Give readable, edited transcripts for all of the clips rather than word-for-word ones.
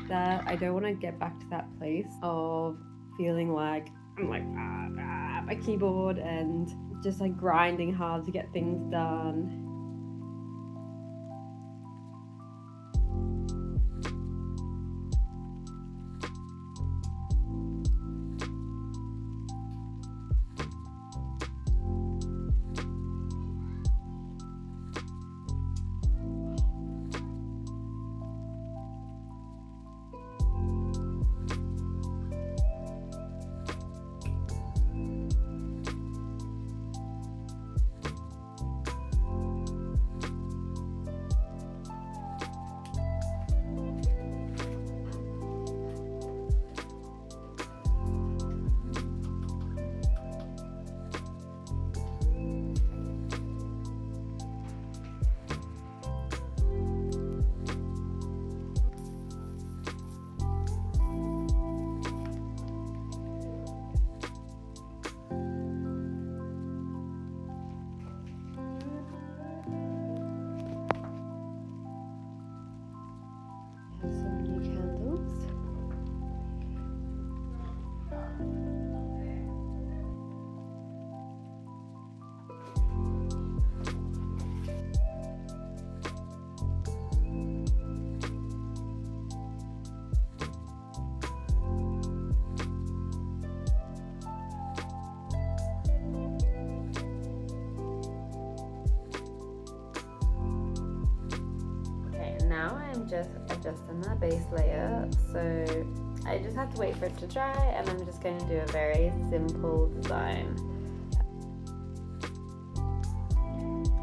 that I don't want to get back to that place of feeling like I'm like my keyboard and just like grinding hard to get things done. Some new candles. Okay, now I'm just adjusting the base layer, so I just have to wait for it to dry, and I'm just going to do a very simple design.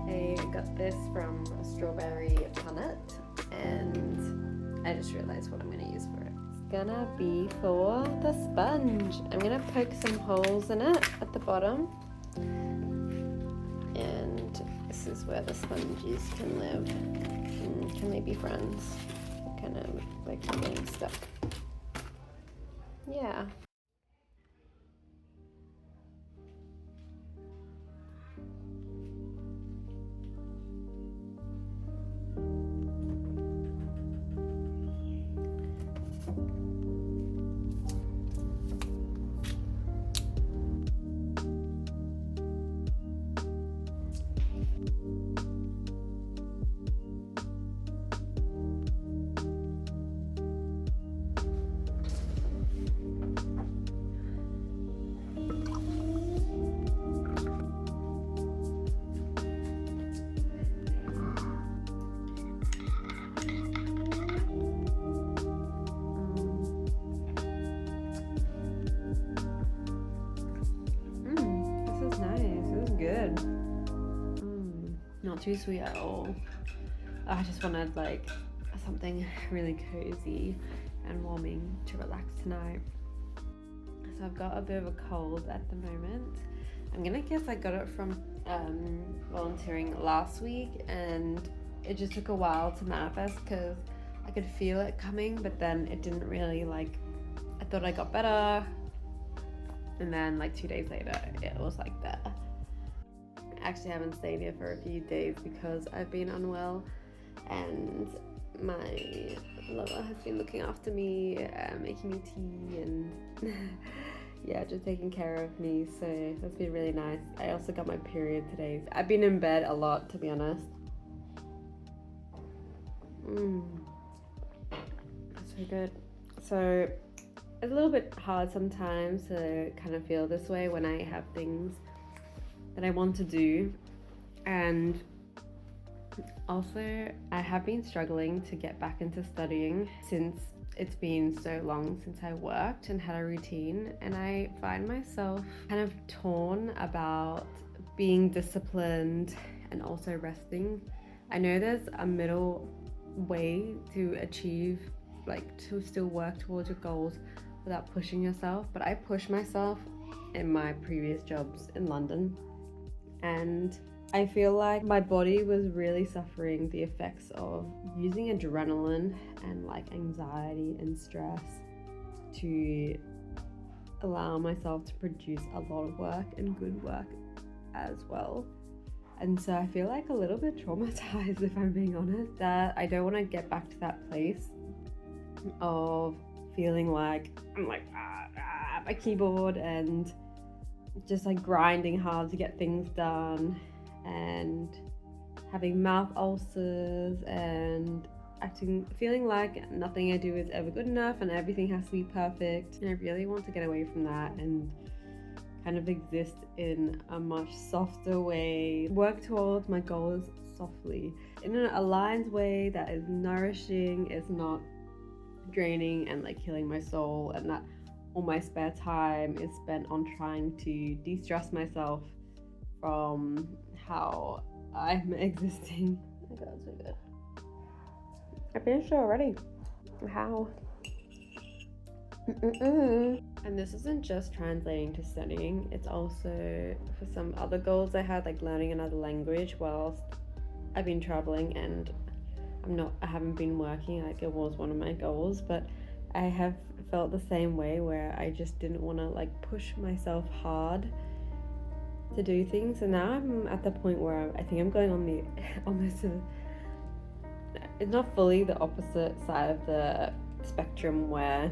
I got this from a Strawberry Planet, and I just realized what I'm going to use for it. It's gonna be for the sponge. I'm gonna poke some holes in it at the bottom, and this is where the sponges can live. Can they be friends? Kind of like getting stuck. Yeah. Good. Not too sweet at all. I just wanted like something really cozy and warming to relax tonight. So I've got a bit of a cold at the moment. I'm gonna guess I got it from volunteering last week, and it just took a while to manifest because I could feel it coming, but then it didn't really like, I thought I got better, and then like 2 days later it was like there. I actually haven't stayed here for a few days because I've been unwell, and my lover has been looking after me, making me tea and yeah, just taking care of me, so that's been really nice. I also got my period today. I've been in bed a lot, to be honest. That's so good. So it's a little bit hard sometimes to kind of feel this way when I have things that I want to do, and also I have been struggling to get back into studying since it's been so long since I worked and had a routine, and I find myself kind of torn about being disciplined and also resting. I know there's a middle way to achieve, like to still work towards your goals without pushing yourself, but I push myself in my previous jobs in London, and I feel like my body was really suffering the effects of using adrenaline and like anxiety and stress to allow myself to produce a lot of work and good work as well. And so I feel like a little bit traumatized, if I'm being honest, that I don't want to get back to that place of feeling like I'm like at my keyboard and just like grinding hard to get things done, and having mouth ulcers and feeling like nothing I do is ever good enough and everything has to be perfect. And I really want to get away from that and kind of exist in a much softer way, work towards my goals softly in an aligned way that is nourishing, is not draining and like killing my soul, and that all my spare time is spent on trying to de-stress myself from how I'm existing. Oh my god, so good. I finished it already. How? And this isn't just translating to studying, it's also for some other goals I had, like learning another language whilst I've been traveling and I haven't been working. Like, it was one of my goals, but I have felt the same way where I just didn't want to like push myself hard to do things. And now I'm at the point where I think I'm going on the almost it's not fully the opposite side of the spectrum, where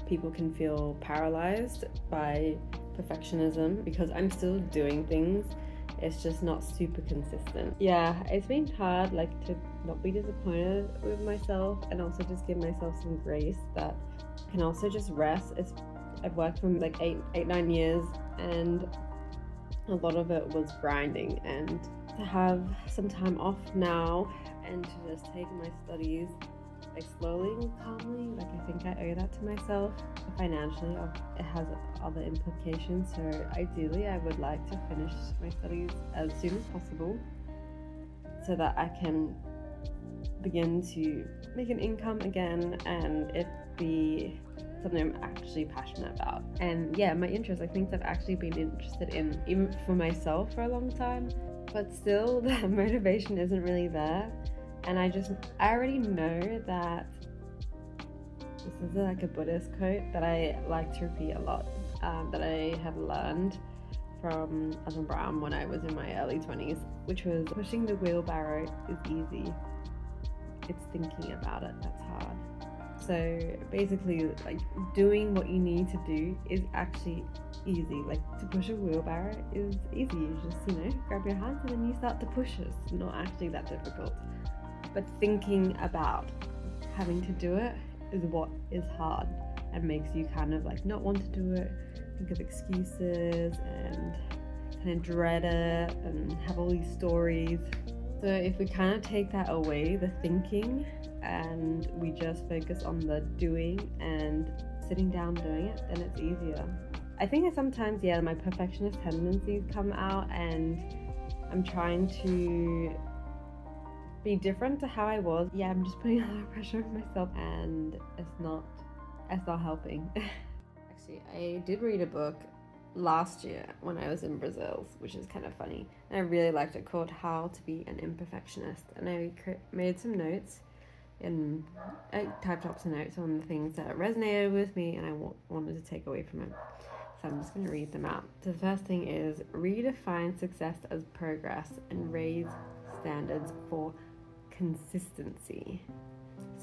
people can feel paralyzed by perfectionism, because I'm still doing things, it's just not super consistent. Yeah, it's been hard like to not be disappointed with myself, and also just give myself some grace that I can also just rest. I've worked for like 9 years, and a lot of it was grinding, and to have some time off now and to just take my studies like slowly and calmly, like I think I owe that to myself. Financially, it has other implications, so ideally I would like to finish my studies as soon as possible so that I can begin to make an income again and it be something I'm actually passionate about. And yeah, my interests, like things I've actually been interested in, even for myself, for a long time, but still the motivation isn't really there. And I already know that this is like a Buddhist quote that I like to repeat a lot, that I have learned from Adam Brown when I was in my early 20s, which was pushing the wheelbarrow is easy. It's thinking about it that's hard. So basically, like, doing what you need to do is actually easy. Like, to push a wheelbarrow is easy. You just, grab your hands and then you start to push it. It's not actually that difficult. But thinking about having to do it is what is hard and makes you kind of like not want to do it, think of excuses and kind of dread it and have all these stories. So if we kind of take that away, the thinking, and we just focus on the doing and sitting down doing it, then it's easier. I think that sometimes, my perfectionist tendencies come out, and I'm trying to be different to how I was. I'm just putting a lot of pressure on myself, and it's not helping. Actually, I did read a book last year when I was in Brazil, which is kind of funny, and I really liked it, called How to Be an Imperfectionist. And I made some notes, and I typed up some notes on the things that resonated with me and I wanted to take away from it. So I'm just going to read them out. So the first thing is, redefine success as progress and raise standards for consistency.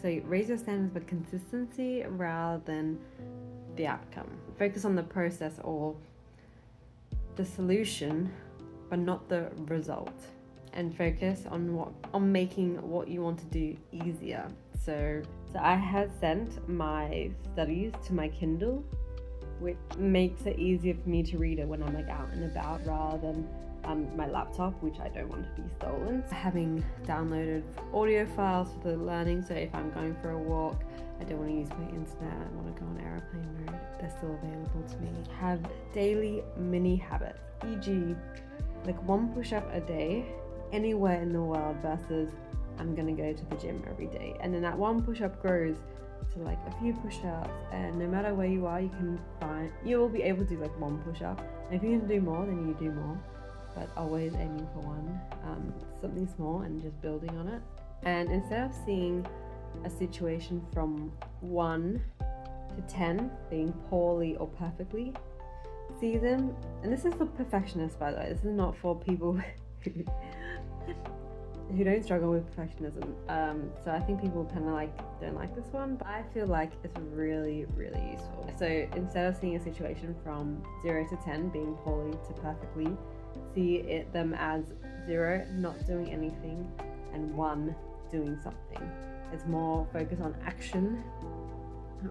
So raise your standards for consistency rather than the outcome. Focus on the process or the solution, but not the result. And focus on making what you want to do easier. So I had sent my studies to my Kindle, which makes it easier for me to read it when I'm like out and about, rather than my laptop, which I don't want to be stolen. Having downloaded audio files for the learning, so if I'm going for a walk, I don't want to use my internet, I want to go on airplane mode, they're still available to me. Have daily mini habits, e.g. like 1 push-up a day anywhere in the world versus I'm gonna go to the gym every day. And then that 1 push-up grows to like a few push-ups, and no matter where you are, you will be able to do like 1 push-up. And if you can do more, then you do more, but always aiming for 1, something small, and just building on it. And instead of seeing a situation from 1 to 10 being poorly or perfectly, see them, who don't struggle with perfectionism. So I think people kind of like don't like this one, but I feel like it's really, really useful. So instead of seeing a situation from 0 to 10 being poorly to perfectly, see them as 0 not doing anything and 1 doing something. It's more focused on action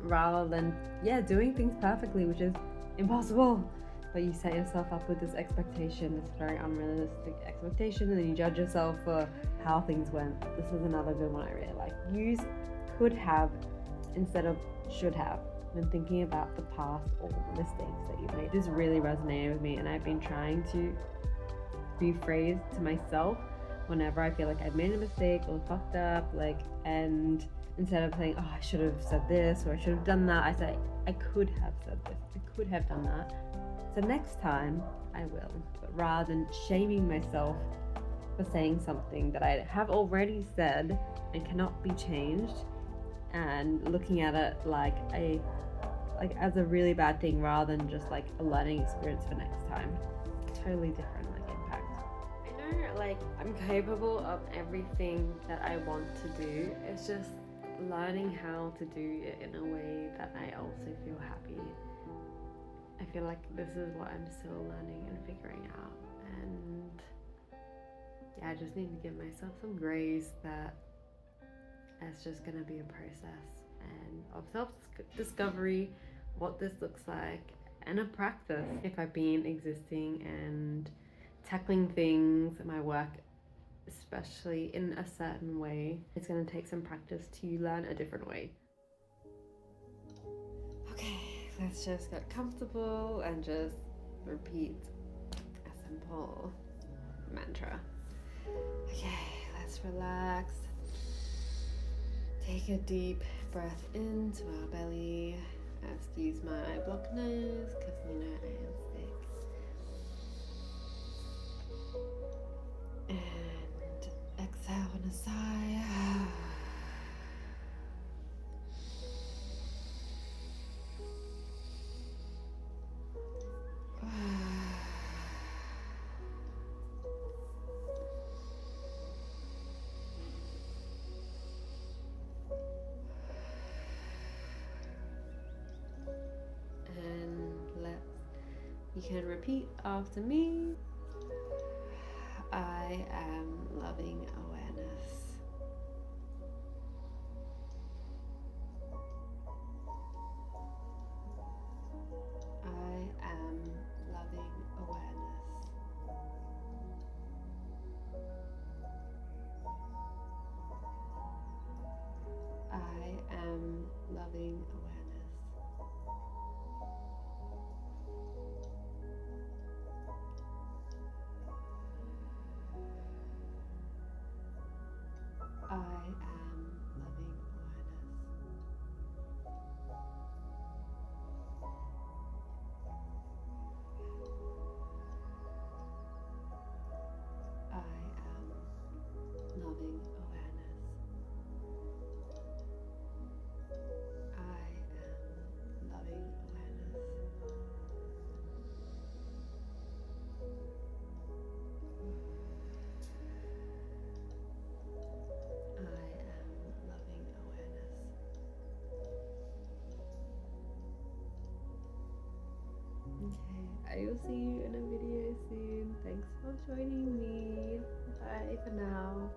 rather than doing things perfectly, which is impossible. But you set yourself up with this expectation, this very unrealistic expectation, and then you judge yourself for how things went. This is another good one I really like. Use could have instead of should have when thinking about the past or mistakes that you've made. This really resonated with me, and I've been trying to rephrase to myself whenever I feel like I've made a mistake or fucked up, and instead of saying, oh, I should have said this or I should have done that, I say, I could have said this, I could have done that. So next time I will. But rather than shaming myself for saying something that I have already said and cannot be changed, and looking at it as a really bad thing rather than just like a learning experience for next time. Totally different impact. I know I'm capable of everything that I want to do. It's just learning how to do it in a way that I also feel happy. I feel like this is what I'm still learning and figuring out, and I just need to give myself some grace that it's just gonna be a process and of self-discovery, what this looks like, and a practice. If I've been existing and tackling things in my work, especially in a certain way, it's gonna take some practice to learn a different way. Okay, let's just get comfortable and just repeat a simple mantra. Okay, let's relax. Take a deep breath into our belly. Excuse my blocked nose because I am sick. And exhale on a sigh. You can repeat after me. I am loving awareness. I am loving awareness. I am loving awareness. I am loving awareness. I am loving awareness. I am loving awareness. Okay, I will see you in a video soon. Thanks for joining me. Bye for now.